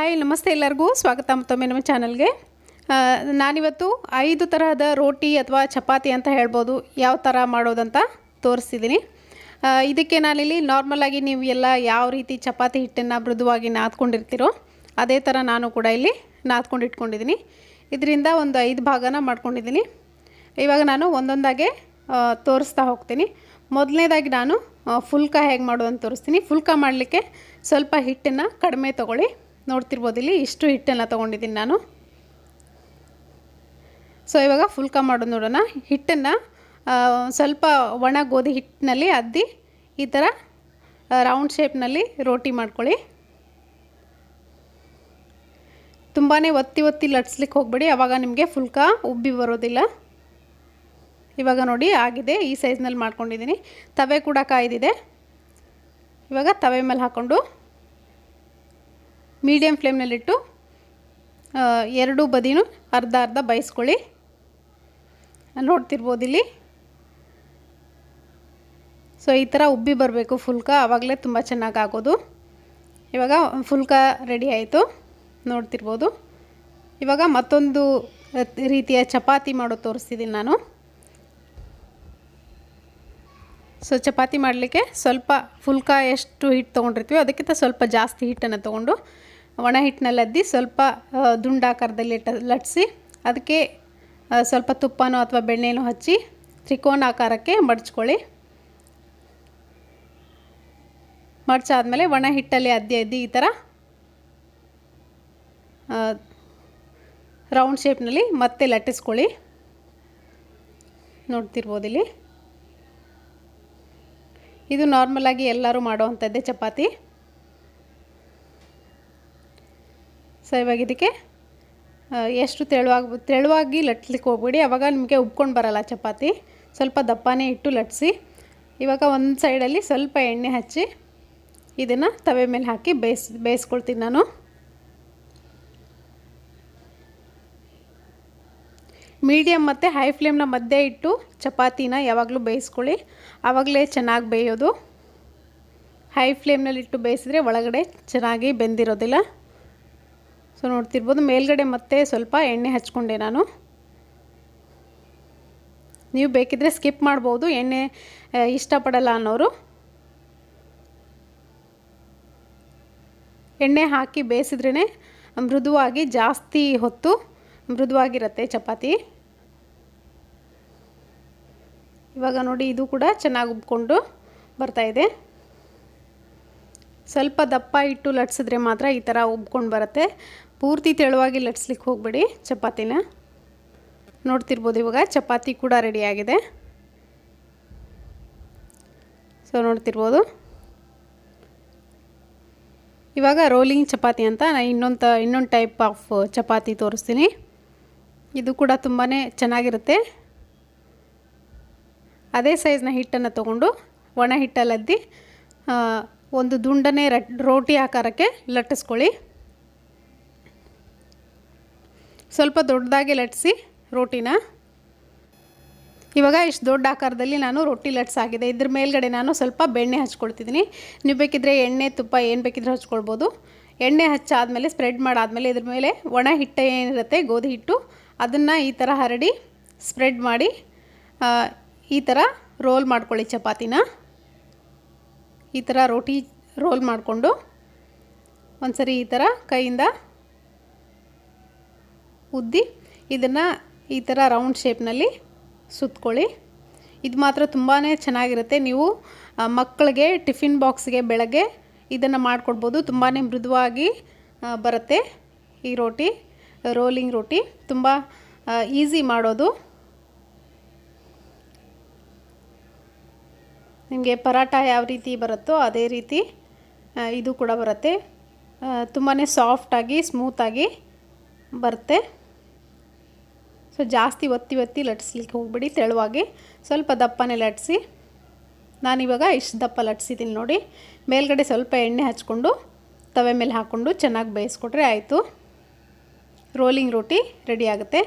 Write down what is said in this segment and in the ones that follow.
Hi ನಮಸ್ತೆ ಎಲ್ಲರಿಗೂ ಸ್ವಾಗತ ಮತ್ತೊಮ್ಮೆ ನಮ್ಮ ಚಾನಲ್ಗೆ. ನಾನಿವತ್ತು 5 ತರಹದ ರೋಟಿ ಅಥವಾ ಚಪಾತಿ ಅಂತ ಹೇಳ್ಬೋದು ಯಾವ ಥರ ಮಾಡೋದಂತ ತೋರಿಸ್ತಿದ್ದೀನಿ. ಇದಕ್ಕೆ ನಾನಿಲ್ಲಿ ನಾರ್ಮಲಾಗಿ ನೀವು ಎಲ್ಲ ಯಾವ ರೀತಿ ಚಪಾತಿ ಹಿಟ್ಟನ್ನು ಮೃದುವಾಗಿ ನಾದ್ಕೊಂಡಿರ್ತೀರೋ ಅದೇ ಥರ ನಾನು ಕೂಡ ಇಲ್ಲಿ ನಾದ್ಕೊಂಡು ಇಟ್ಕೊಂಡಿದ್ದೀನಿ. ಇದರಿಂದ ಒಂದು 5 ಭಾಗನ ಮಾಡ್ಕೊಂಡಿದ್ದೀನಿ. ಇವಾಗ ನಾನು ಒಂದೊಂದಾಗೆ ತೋರಿಸ್ತಾ ಹೋಗ್ತೀನಿ. ಮೊದಲನೇದಾಗಿ ನಾನು ಫುಲ್ಕ ಹೇಗೆ ಮಾಡೋದಂತ ತೋರಿಸ್ತೀನಿ. ಫುಲ್ಕ ಮಾಡಲಿಕ್ಕೆ ಸ್ವಲ್ಪ ಹಿಟ್ಟನ್ನು ಕಡಿಮೆ ತೊಗೊಳ್ಳಿ. ನೋಡ್ತಿರ್ಬೋದು ಇಲ್ಲಿ ಇಷ್ಟು ಹಿಟ್ಟನ್ನು ತೊಗೊಂಡಿದ್ದೀನಿ ನಾನು. ಸೊ ಇವಾಗ ಫುಲ್ಕ ಮಾಡೋದು ನೋಡೋಣ. ಹಿಟ್ಟನ್ನು ಸ್ವಲ್ಪ ಒಣ ಗೋಧಿ ಹಿಟ್ಟಿನಲ್ಲಿ ಅದ್ದಿ ಈ ಥರ ರೌಂಡ್ ಶೇಪ್ನಲ್ಲಿ ರೋಟಿ ಮಾಡ್ಕೊಳ್ಳಿ. ತುಂಬಾ ಒತ್ತಿ ಲಟ್ಸ್ಲಿಕ್ಕೆ ಹೋಗಬೇಡಿ, ಆವಾಗ ನಿಮಗೆ ಫುಲ್ಕ ಉಬ್ಬಿ ಬರೋದಿಲ್ಲ. ಇವಾಗ ನೋಡಿ ಆಗಿದೆ, ಈ ಸೈಜ್ನಲ್ಲಿ ಮಾಡ್ಕೊಂಡಿದ್ದೀನಿ. ತವೆ ಕೂಡ ಕಾಯ್ದಿದೆ. ಇವಾಗ ತವೆ ಮೇಲೆ ಹಾಕ್ಕೊಂಡು ಮೀಡಿಯಮ್ ಫ್ಲೇಮ್ನಲ್ಲಿಟ್ಟು ಎರಡೂ ಬದಿನೂ ಅರ್ಧ ಅರ್ಧ ಬೇಯಿಸ್ಕೊಳ್ಳಿ. ನೋಡ್ತಿರ್ಬೋದು ಇಲ್ಲಿ. ಸೊ ಈ ಥರ ಉಬ್ಬಿ ಬರಬೇಕು ಫುಲ್ಕ, ಆವಾಗಲೇ ತುಂಬ ಚೆನ್ನಾಗಿ ಆಗೋದು. ಇವಾಗ ಫುಲ್ಕ ರೆಡಿ ಆಯಿತು, ನೋಡ್ತಿರ್ಬೋದು. ಇವಾಗ ಮತ್ತೊಂದು ರೀತಿಯ ಚಪಾತಿ ಮಾಡೋದು ತೋರಿಸ್ತಿದ್ದೀನಿ ನಾನು. ಸೊ ಚಪಾತಿ ಮಾಡಲಿಕ್ಕೆ ಸ್ವಲ್ಪ ಫುಲ್ಕ ಎಷ್ಟು ಹಿಟ್ಟು ತೊಗೊಂಡಿರ್ತೀವಿ ಅದಕ್ಕಿಂತ ಸ್ವಲ್ಪ ಜಾಸ್ತಿ ಹಿಟ್ಟನ್ನು ತೊಗೊಂಡು ಒಣ ಹಿಟ್ಟಿನಲ್ಲಿ ಅದ್ದಿ ಸ್ವಲ್ಪ ದುಂಡಾಕಾರದಲ್ಲಿ ಲಟ್ಟಿಸಿ ಅದಕ್ಕೆ ಸ್ವಲ್ಪ ತುಪ್ಪನೋ ಅಥವಾ ಬೆಣ್ಣೆನೋ ಹಚ್ಚಿ ತ್ರಿಕೋನಾಕಾರಕ್ಕೆ ಮಡಚ್ಕೊಳ್ಳಿ. ಮಡಚಾದ್ಮೇಲೆ ಒಣ ಹಿಟ್ಟಲ್ಲಿ ಅದ್ದಿ ಈ ಥರ ರೌಂಡ್ ಶೇಪ್ನಲ್ಲಿ ಮತ್ತೆ ಲಟ್ಟಿಸ್ಕೊಳ್ಳಿ. ನೋಡ್ತಿರ್ಬೋದು ಇಲ್ಲಿ. ಇದು ನಾರ್ಮಲಾಗಿ ಎಲ್ಲರೂ ಮಾಡೋವಂಥದ್ದೇ ಚಪಾತಿ. ಸೊ ಇವಾಗ ಇದಕ್ಕೆ ಎಷ್ಟು ತೆಳುವಾಗಿ ಲಟ್ಲಿಕ್ಕೆ ಹೋಗ್ಬೇಡಿ, ಆವಾಗ ನಿಮಗೆ ಉಬ್ಕೊಂಡು ಬರಲ್ಲ ಚಪಾತಿ. ಸ್ವಲ್ಪ ದಪ್ಪನೇ ಇಟ್ಟು ಲಟ್ಟಿಸಿ. ಇವಾಗ ಒಂದು ಸೈಡಲ್ಲಿ ಸ್ವಲ್ಪ ಎಣ್ಣೆ ಹಚ್ಚಿ ಇದನ್ನು ತವೆ ಮೇಲೆ ಹಾಕಿ ಬೇಯಿಸ್ಕೊಳ್ತೀನಿ ನಾನು. ಮೀಡಿಯಮ್ ಮತ್ತು ಹೈ ಫ್ಲೇಮ್ನ ಮಧ್ಯೆ ಇಟ್ಟು ಚಪಾತಿನ ಯಾವಾಗಲೂ ಬೇಯಿಸ್ಕೊಳ್ಳಿ, ಆವಾಗಲೇ ಚೆನ್ನಾಗಿ ಬೇಯೋದು. ಹೈ ಫ್ಲೇಮ್ನಲ್ಲಿಟ್ಟು ಬೇಯಿಸಿದ್ರೆ ಒಳಗಡೆ ಚೆನ್ನಾಗಿ ಬೆಂದಿರೋದಿಲ್ಲ. ಸೊ ನೋಡ್ತಿರ್ಬೋದು ಮೇಲ್ಗಡೆ ಮತ್ತೆ ಸ್ವಲ್ಪ ಎಣ್ಣೆ ಹಚ್ಕೊಂಡೆ ನಾನು. ನೀವು ಬೇಕಿದ್ರೆ ಸ್ಕಿಪ್ ಮಾಡ್ಬೋದು, ಎಣ್ಣೆ ಇಷ್ಟಪಡಲ್ಲ ಅನ್ನೋರು. ಎಣ್ಣೆ ಹಾಕಿ ಬೇಯಿಸಿದ್ರೇ ಮೃದುವಾಗಿ ಜಾಸ್ತಿ ಹೊತ್ತು ಮೃದುವಾಗಿರುತ್ತೆ ಚಪಾತಿ. ಇವಾಗ ನೋಡಿ ಇದು ಕೂಡ ಚೆನ್ನಾಗಿ ಉಬ್ಕೊಂಡು ಬರ್ತಾಯಿದೆ. ಸ್ವಲ್ಪ ದಪ್ಪ ಇಟ್ಟು ಲಟ್ಸಿದ್ರೆ ಮಾತ್ರ ಈ ಥರ ಉಬ್ಕೊಂಡು ಬರುತ್ತೆ. ಪೂರ್ತಿ ತೆಳುವಾಗಿ ಲಟ್ಸ್ಲಿಕ್ಕೆ ಹೋಗಬೇಡಿ ಚಪಾತಿನ. ನೋಡ್ತಿರ್ಬೋದು ಇವಾಗ ಚಪಾತಿ ಕೂಡ ರೆಡಿಯಾಗಿದೆ. ಸೊ ನೋಡ್ತಿರ್ಬೋದು. ಇವಾಗ ರೋಲಿಂಗ್ ಚಪಾತಿ ಅಂತ ನಾನು ಇನ್ನೊಂದು ಟೈಪ್ ಆಫ್ ಚಪಾತಿ ತೋರಿಸ್ತೀನಿ. ಇದು ಕೂಡ ತುಂಬಾ ಚೆನ್ನಾಗಿರುತ್ತೆ. ಅದೇ ಸೈಜ್ನ ಹಿಟ್ಟನ್ನು ತೊಗೊಂಡು ಒಣ ಹಿಟ್ಟಲ್ಲದ್ದಿ ಒಂದು ದುಂಡನೆ ರೋಟಿ ಆಕಾರಕ್ಕೆ ಲಟ್ಟಿಸ್ಕೊಳ್ಳಿ. ಸ್ವಲ್ಪ ದೊಡ್ಡದಾಗಿ ಲಟ್ಟಿಸಿ ರೋಟಿನ. ಇವಾಗ ಇಷ್ಟು ದೊಡ್ಡ ಆಕಾರದಲ್ಲಿ ನಾನು ರೊಟ್ಟಿ ಲಟ್ಸಾಗಿದೆ. ಇದ್ರ ಮೇಲ್ಗಡೆ ನಾನು ಸ್ವಲ್ಪ ಬೆಣ್ಣೆ ಹಚ್ಕೊಳ್ತಿದ್ದೀನಿ. ನೀವು ಬೇಕಿದ್ರೆ ಎಣ್ಣೆ ತುಪ್ಪ ಏನು ಬೇಕಿದ್ರೆ ಹಚ್ಕೊಳ್ಬೋದು. ಎಣ್ಣೆ ಹಚ್ಚಾದಮೇಲೆ ಸ್ಪ್ರೆಡ್ ಮಾಡಾದಮೇಲೆ ಇದ್ರ ಮೇಲೆ ಒಣ ಹಿಟ್ಟು ಏನಿರುತ್ತೆ ಗೋಧಿ ಹಿಟ್ಟು ಅದನ್ನು ಈ ಥರ ಹರಡಿ ಸ್ಪ್ರೆಡ್ ಮಾಡಿ ಈ ಥರ ರೋಲ್ ಮಾಡ್ಕೊಳ್ಳಿ ಚಪಾತಿನ. ಈ ಥರ ರೋಟಿ ರೋಲ್ ಮಾಡಿಕೊಂಡು ಒಂದ್ಸರಿ ಈ ಥರ ಕೈಯಿಂದ ಉದ್ದಿ ಇದನ್ನು ಈ ಥರ ರೌಂಡ್ ಶೇಪ್ನಲ್ಲಿ ಸುತ್ಕೊಳ್ಳಿ. ಇದು ಮಾತ್ರ ತುಂಬಾ ಚೆನ್ನಾಗಿರುತ್ತೆ. ನೀವು ಮಕ್ಕಳಿಗೆ ಟಿಫಿನ್ ಬಾಕ್ಸ್ಗೆ ಬೆಳಗ್ಗೆ ಇದನ್ನು ಮಾಡಿಕೊಡ್ಬೋದು. ತುಂಬಾ ಮೃದುವಾಗಿ ಬರುತ್ತೆ ಈ ರೋಟಿ. ರೋಲಿಂಗ್ ರೋಟಿ ತುಂಬ ಈಸಿ ಮಾಡೋದು. ನಿಮಗೆ ಪರಾಟ ಯಾವ ರೀತಿ ಬರುತ್ತೋ ಅದೇ ರೀತಿ ಇದು ಕೂಡ ಬರುತ್ತೆ. ತುಂಬಾ ಸಾಫ್ಟಾಗಿ ಸ್ಮೂತಾಗಿ ಬರುತ್ತೆ. ಸೊ ಜಾಸ್ತಿ ಒತ್ತಿ ಲಟ್ಸ್ಲಿಕ್ಕೆ ಹೋಗ್ಬಿಡಿ, ತೆಳುವಾಗಿ ಸ್ವಲ್ಪ ದಪ್ಪನೇ ಲಟ್ಸಿ. ನಾನಿವಾಗ ಇಷ್ಟು ದಪ್ಪ ಲಟ್ಸಿದ್ದೀನಿ ನೋಡಿ. ಮೇಲ್ಗಡೆ ಸ್ವಲ್ಪ ಎಣ್ಣೆ ಹಚ್ಕೊಂಡು ತವೆ ಮೇಲೆ ಹಾಕ್ಕೊಂಡು ಚೆನ್ನಾಗಿ ಬೇಯಿಸ್ಕೊಟ್ರೆ ಆಯಿತು. ರೋಲಿಂಗ್ ರೋಟಿ ರೆಡಿ ಆಗುತ್ತೆ.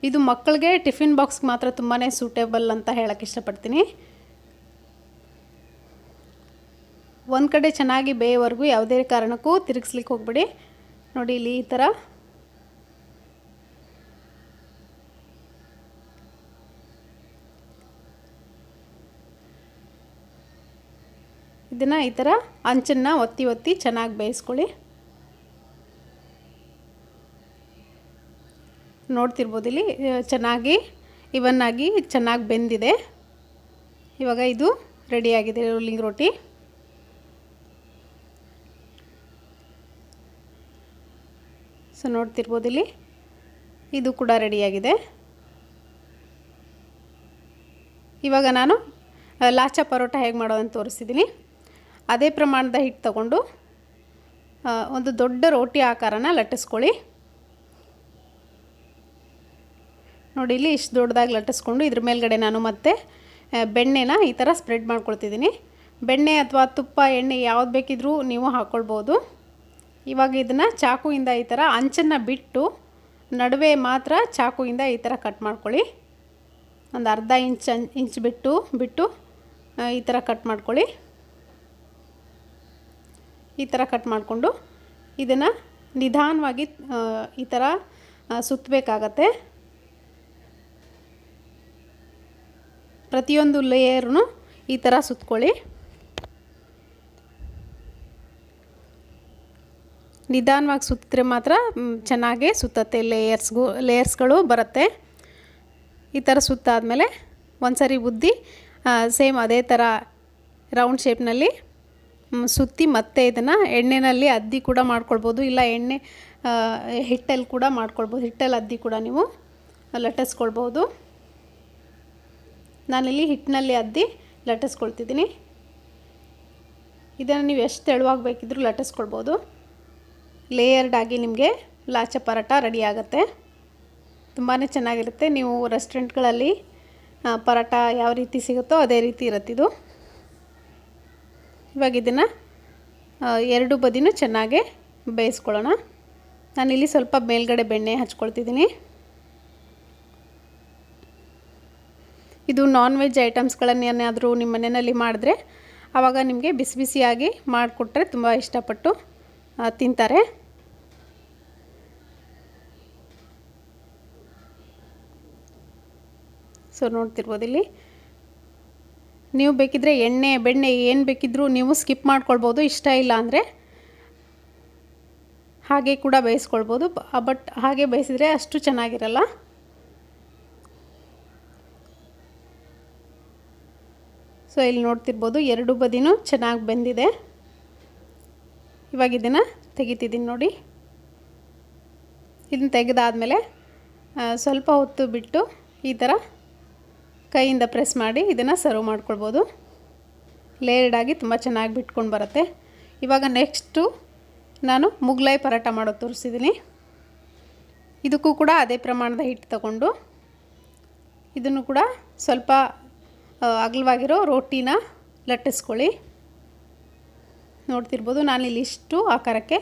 ಇದು ಮಕ್ಕಳಿಗೆ ಟಿಫಿನ್ ಬಾಕ್ಸ್ಗೆ ಮಾತ್ರ ತುಂಬಾ ಸೂಟೇಬಲ್ ಅಂತ ಹೇಳೋಕ್ಕೆ ಇಷ್ಟಪಡ್ತೀನಿ. ಒಂದು ಕಡೆ ಚೆನ್ನಾಗಿ ಬೇಯೋವರೆಗೂ ಯಾವುದೇ ಕಾರಣಕ್ಕೂ ತಿರುಗಿಸ್ಲಿಕ್ಕೆ ಹೋಗ್ಬೇಡಿ. ನೋಡಿ ಇಲ್ಲಿ ಈ ಥರ ಇದನ್ನು ಈ ಥರ ಅಂಚನ್ನು ಒತ್ತಿ ಒತ್ತಿ ಚೆನ್ನಾಗಿ ಬೇಯಿಸ್ಕೊಳ್ಳಿ. ನೋಡ್ತಿರ್ಬೋದು ಇಲ್ಲಿ ಚೆನ್ನಾಗಿ ಇವನ್ನಾಗಿ ಚೆನ್ನಾಗಿ ಬೆಂದಿದೆ. ಇವಾಗ ಇದು ರೆಡಿಯಾಗಿದೆ ರೋಲಿಂಗ್ ರೋಟಿ. ಸೊ ನೋಡ್ತಿರ್ಬೋದು ಇಲ್ಲಿ ಇದು ಕೂಡ ರೆಡಿಯಾಗಿದೆ. ಇವಾಗ ನಾನು ಲಾಚಾ ಪರೋಟ ಹೇಗೆ ಮಾಡೋದಂತ ತೋರಿಸ್ತಿದ್ದೀನಿ. ಅದೇ ಪ್ರಮಾಣದ ಹಿಟ್ಟು ತಗೊಂಡು ಒಂದು ದೊಡ್ಡ ರೋಟಿ ಆಕಾರನ ಲಟ್ಟಿಸ್ಕೊಳ್ಳಿ. ನೋಡಿ ಇಲ್ಲಿ ಇಷ್ಟು ದೊಡ್ಡದಾಗಿ ಲಟ್ಟಿಸ್ಕೊಂಡು ಇದ್ರ ಮೇಲ್ಗಡೆ ನಾನು ಮತ್ತೆ ಬೆಣ್ಣೆನ ಈ ಥರ ಸ್ಪ್ರೆಡ್ ಮಾಡ್ಕೊಳ್ತಿದ್ದೀನಿ. ಬೆಣ್ಣೆ ಅಥವಾ ತುಪ್ಪ ಎಣ್ಣೆ ಯಾವ್ದು ಬೇಕಿದ್ರೂ ನೀವು ಹಾಕ್ಕೊಳ್ಬೋದು. ಇವಾಗ ಇದನ್ನು ಚಾಕುವಿಂದ ಈ ಥರ ಅಂಚನ್ನು ಬಿಟ್ಟು ನಡುವೆ ಮಾತ್ರ ಚಾಕುವಿಂದ ಈ ಥರ ಕಟ್ ಮಾಡ್ಕೊಳ್ಳಿ. ಒಂದು ಅರ್ಧ ಇಂಚ್ ಬಿಟ್ಟು ಈ ಥರ ಕಟ್ ಮಾಡ್ಕೊಳ್ಳಿ. ಈ ಥರ ಕಟ್ ಮಾಡಿಕೊಂಡು ಇದನ್ನು ನಿಧಾನವಾಗಿ ಈ ಥರ ಸುತ್ತಬೇಕಾಗತ್ತೆ. ಪ್ರತಿಯೊಂದು ಲೇಯರ್ನು ಈ ಥರ ಸುತ್ಕೊಳ್ಳಿ. ನಿಧಾನವಾಗಿ ಸುತ್ತಿದ್ರೆ ಮಾತ್ರ ಚೆನ್ನಾಗಿ ಸುತ್ತತ್ತೆ, ಲೇಯರ್ಸ್ಗಳು ಬರುತ್ತೆ. ಈ ಥರ ಸುತ್ತಾದಮೇಲೆ ಒಂದು ಸರಿ ಉದ್ದಿ ಸೇಮ್ ಅದೇ ಥರ ರೌಂಡ್ ಶೇಪ್ನಲ್ಲಿ ಸುತ್ತಿ ಮತ್ತೆ ಇದನ್ನು ಎಣ್ಣೆಯಲ್ಲಿ ಅದ್ದಿ ಕೂಡ ಮಾಡ್ಕೊಳ್ಬೋದು, ಇಲ್ಲ ಹಿಟ್ಟಲ್ಲಿ ಕೂಡ ಮಾಡ್ಕೊಳ್ಬೋದು. ಹಿಟ್ಟಲ್ಲಿ ಅದ್ದಿ ಕೂಡ ನೀವು ಲಟ್ಟಿಸ್ಕೊಳ್ಬೋದು. ನಾನಿಲ್ಲಿ ಹಿಟ್ಟಿನಲ್ಲಿ ಅದ್ದಿ ಲಟ್ಟಿಸ್ಕೊಳ್ತಿದ್ದೀನಿ. ಇದನ್ನು ನೀವು ಎಷ್ಟು ತೆಳುವಾಗಿ ಬೇಕಿದ್ರೂ ಲಟ್ಟಿಸ್ಕೊಳ್ಬೋದು. ಲೇಯರ್ಡ್ ಆಗಿ ನಿಮಗೆ ಲಾಚಾ ಪರೋಟ ರೆಡಿ ಆಗುತ್ತೆ. ತುಂಬಾ ಚೆನ್ನಾಗಿರುತ್ತೆ. ನೀವು ರೆಸ್ಟೋರೆಂಟ್ಗಳಲ್ಲಿ ಪರೋಟ ಯಾವ ರೀತಿ ಸಿಗುತ್ತೋ ಅದೇ ರೀತಿ ಇರುತ್ತಿದ್ದು. ಇವಾಗ ಇದನ್ನು ಎರಡು ಬದಿನೂ ಚೆನ್ನಾಗಿ ಬೇಯಿಸ್ಕೊಳ್ಳೋಣ. ನಾನಿಲ್ಲಿ ಸ್ವಲ್ಪ ಮೇಲ್ಗಡೆ ಬೆಣ್ಣೆ ಹಚ್ಕೊಳ್ತಿದ್ದೀನಿ. ಇದು ನಾನ್ ವೆಜ್ ಐಟಮ್ಸ್ಗಳನ್ನೇನಾದರೂ ನಿಮ್ಮ ಮನೆಯಲ್ಲಿ ಮಾಡಿದ್ರೆ ಆವಾಗ ನಿಮಗೆ ಬಿಸಿ ಬಿಸಿಯಾಗಿ ಮಾಡಿಕೊಟ್ರೆ ತುಂಬ ಇಷ್ಟಪಟ್ಟು ತಿಂತಾರೆ. ಸೊ ನೋಡ್ತಿರ್ಬೋದು ಇಲ್ಲಿ ನೀವು ಬೇಕಿದ್ರೆ ಎಣ್ಣೆ ಬೆಣ್ಣೆ ಏನು ಬೇಕಿದ್ರೂ ನೀವು ಸ್ಕಿಪ್ ಮಾಡ್ಕೊಳ್ಬೋದು. ಇಷ್ಟ ಇಲ್ಲ ಅಂದರೆ ಹಾಗೆ ಕೂಡ ಬೇಯಿಸ್ಕೊಳ್ಬೋದು. ಬಟ್ ಹಾಗೆ ಬೇಯಿಸಿದರೆ ಅಷ್ಟು ಚೆನ್ನಾಗಿರಲ್ಲ. ಸೊ ಇಲ್ಲಿ ನೋಡ್ತಿರ್ಬೋದು ಎರಡು ಬದಿನೂ ಚೆನ್ನಾಗಿ ಬೆಂದಿದೆ. ಇವಾಗ ಇದನ್ನು ತೆಗಿತಿದ್ದೀನಿ ನೋಡಿ. ಇದನ್ನು ತೆಗೆದಾದಮೇಲೆ ಸ್ವಲ್ಪ ಹೊತ್ತು ಬಿಟ್ಟು ಈ ಥರ ಕೈಯಿಂದ ಪ್ರೆಸ್ ಮಾಡಿ ಇದನ್ನು ಸರ್ವ್ ಮಾಡ್ಕೊಳ್ಬೋದು. ಲೇಯರ್ಡಾಗಿ ತುಂಬ ಚೆನ್ನಾಗಿ ಬಿಟ್ಕೊಂಡು ಬರುತ್ತೆ. ಇವಾಗ ನೆಕ್ಸ್ಟು ನಾನು ಮುಗ್ಲಾಯಿ ಪರೋಟ ಮಾಡೋದು ತೋರಿಸಿದ್ದೀನಿ. ಇದಕ್ಕೂ ಕೂಡ ಅದೇ ಪ್ರಮಾಣದ ಹಿಟ್ಟು ತಗೊಂಡು ಇದನ್ನು ಕೂಡ ಸ್ವಲ್ಪ ಅಗಲವಾಗಿರೋ ರೋಟಿನ ಲಟ್ಟಿಸ್ಕೊಳ್ಳಿ. ನೋಡ್ತಿರ್ಬೋದು ನಾನಿಲ್ಲಿ ಇಷ್ಟು ಆಕಾರಕ್ಕೆ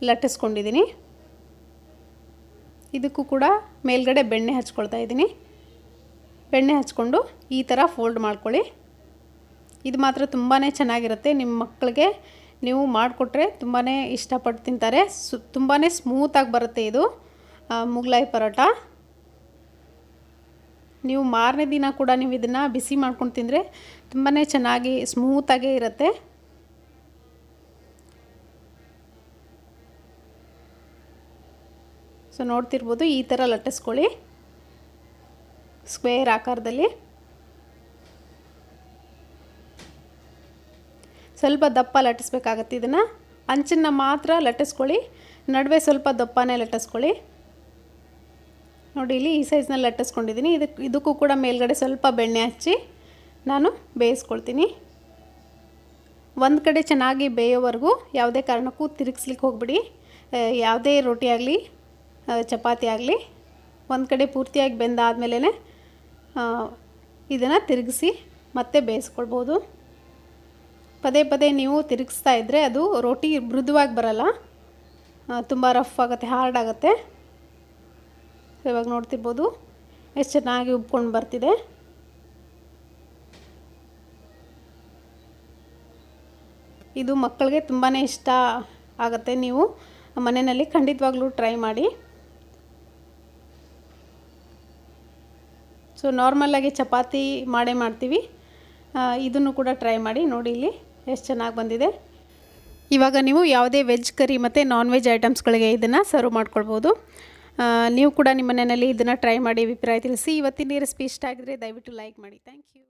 ಲಟ್ಟಿಸ್ಕೊಂಡಿದ್ದೀನಿ. ಇದಕ್ಕೂ ಕೂಡ ಮೇಲ್ಗಡೆ ಬೆಣ್ಣೆ ಹಚ್ಕೊಳ್ತಾ ಇದ್ದೀನಿ. ಬೆಣ್ಣೆ ಹಚ್ಕೊಂಡು ಈ ಥರ ಫೋಲ್ಡ್ ಮಾಡ್ಕೊಳ್ಳಿ. ಇದು ಮಾತ್ರ ತುಂಬಾ ಚೆನ್ನಾಗಿರುತ್ತೆ. ನಿಮ್ಮ ಮಕ್ಕಳಿಗೆ ನೀವು ಮಾಡಿಕೊಟ್ರೆ ತುಂಬಾ ಇಷ್ಟಪಟ್ಟು ತಿಂತಾರೆ. ತುಂಬಾ ಸ್ಮೂತಾಗಿ ಬರುತ್ತೆ ಇದು ಮುಗ್ಲಾಯಿ ಪರೋಟ. ನೀವು ಮಾರನೇ ದಿನ ಕೂಡ ನೀವು ಇದನ್ನು ಬಿಸಿ ಮಾಡ್ಕೊಂಡು ತಿಂದರೆ ತುಂಬಾ ಚೆನ್ನಾಗಿ ಸ್ಮೂತಾಗೇ ಇರುತ್ತೆ. ಸೊ ನೋಡ್ತಿರ್ಬೋದು ಈ ಥರ ಲಟ್ಟಿಸ್ಕೊಳ್ಳಿ ಸ್ಕ್ವೇರ್ ಆಕಾರದಲ್ಲಿ. ಸ್ವಲ್ಪ ದಪ್ಪ ಲಟ್ಟಿಸ್ಬೇಕಾಗತ್ತೆ. ಇದನ್ನು ಅಂಚನ್ನು ಮಾತ್ರ ಲಟ್ಟಿಸ್ಕೊಳ್ಳಿ, ನಡುವೆ ಸ್ವಲ್ಪ ದಪ್ಪನೇ ಲಟ್ಟಿಸ್ಕೊಳ್ಳಿ. ನೋಡಿ ಇಲ್ಲಿ ಈ ಸೈಜ್ನಲ್ಲಿ ಲಟ್ಟಿಸ್ಕೊಂಡಿದ್ದೀನಿ. ಇದಕ್ಕೂ ಕೂಡ ಮೇಲ್ಗಡೆ ಸ್ವಲ್ಪ ಬೆಣ್ಣೆ ಹಚ್ಚಿ ನಾನು ಬೇಯಿಸ್ಕೊಳ್ತೀನಿ. ಒಂದು ಕಡೆ ಚೆನ್ನಾಗಿ ಬೇಯೋವರೆಗೂ ಯಾವುದೇ ಕಾರಣಕ್ಕೂ ತಿರುಗಿಸ್ಲಿಕ್ಕೆ ಹೋಗ್ಬಿಡಿ. ಯಾವುದೇ ರೋಟಿ ಆಗಲಿ ಚಪಾತಿ ಆಗಲಿ ಒಂದು ಕಡೆ ಪೂರ್ತಿಯಾಗಿ ಬೆಂದಾದಮೇಲೆ ಇದನ್ನು ತಿರುಗಿಸಿ ಮತ್ತೆ ಬೇಯಿಸ್ಕೊಳ್ಬೋದು. ಪದೇ ಪದೇ ನೀವು ತಿರುಗಿಸ್ತಾ ಇದ್ದರೆ ಅದು ರೋಟಿ ಮೃದುವಾಗಿ ಬರಲ್ಲ, ತುಂಬ ರಫ್ ಆಗುತ್ತೆ, ಹಾರ್ಡ್ ಆಗುತ್ತೆ. ಇವಾಗ ನೋಡ್ತಿರ್ಬೋದು ಎಷ್ಟು ಚೆನ್ನಾಗಿ ಉಬ್ಕೊಂಡು ಬರ್ತಿದೆ. ಇದು ಮಕ್ಕಳಿಗೆ ತುಂಬಾ ಇಷ್ಟ ಆಗುತ್ತೆ. ನೀವು ಮನೆಯಲ್ಲಿ ಖಂಡಿತವಾಗ್ಲೂ ಟ್ರೈ ಮಾಡಿ. ಸೊ ನಾರ್ಮಲಾಗಿ ಚಪಾತಿ ಮಾಡ್ತೀವಿ, ಇದನ್ನು ಕೂಡ ಟ್ರೈ ಮಾಡಿ ನೋಡಿ. ಇಲ್ಲಿ ಎಷ್ಟು ಚೆನ್ನಾಗಿ ಬಂದಿದೆ. ಇವಾಗ ನೀವು ಯಾವುದೇ ವೆಜ್ ಕರಿ ಮತ್ತು ನಾನ್ ವೆಜ್ ಐಟಮ್ಸ್ಗಳಿಗೆ ಇದನ್ನು ಸರ್ವ್ ಮಾಡ್ಕೊಳ್ಬೋದು. ನೀವು ಕೂಡ ನಿಮ್ಮ ಮನೆಯಲ್ಲಿ ಇದನ್ನು ಟ್ರೈ ಮಾಡಿ ಅಭಿಪ್ರಾಯ ತಿಳಿಸಿ. ಇವತ್ತಿನ ರೆಸಿಪಿ ಇಷ್ಟ ಆಗಿದ್ರೆ ದಯವಿಟ್ಟು ಲೈಕ್ ಮಾಡಿ. Thank you.